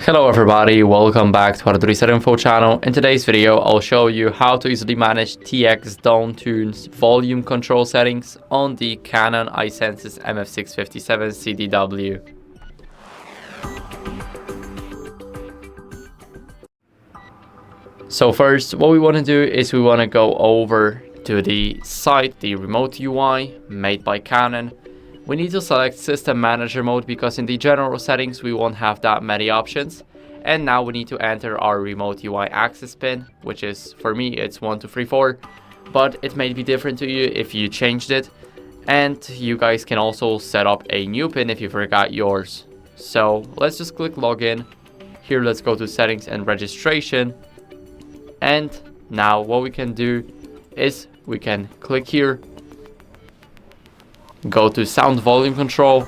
Hello everybody, welcome back to our Reset Info channel. In today's video, I'll show you how to easily manage TX Down Tunes volume control settings on the Canon i-SENSYS MF657Cdw. So first, what we want to do is we want to go over to the site, the remote UI made by Canon. We need to select System Manager mode because in the general settings we won't have that many options. And now we need to enter our remote UI access pin, which is, for me, it's 1234, but it may be different to you if you changed it. And you guys can also set up a new pin if you forgot yours. So let's just click login. Here, let's go to settings and registration. And now what we can do is we can click here, go to sound volume control,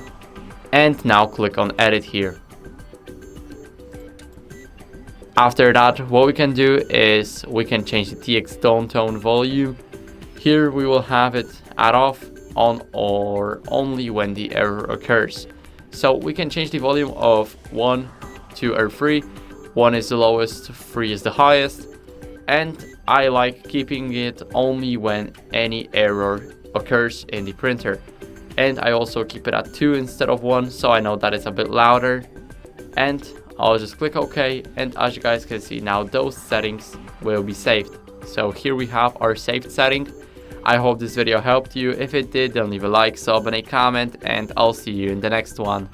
and now click on edit here. After that, what we can do is we can change the TX down tone volume. Here we will have it at off, on, or only when the error occurs. So we can change the volume of 1, 2 or 3. 1 is the lowest, 3 is the highest. And I like keeping it only when any error occurs in the printer. And I also keep it at 2 instead of 1, so I know that it's a bit louder. And I'll just click OK, and as you guys can see now, those settings will be saved. So here we have our saved setting. I hope this video helped you. If it did, then leave a like, sub and a comment, and I'll see you in the next one.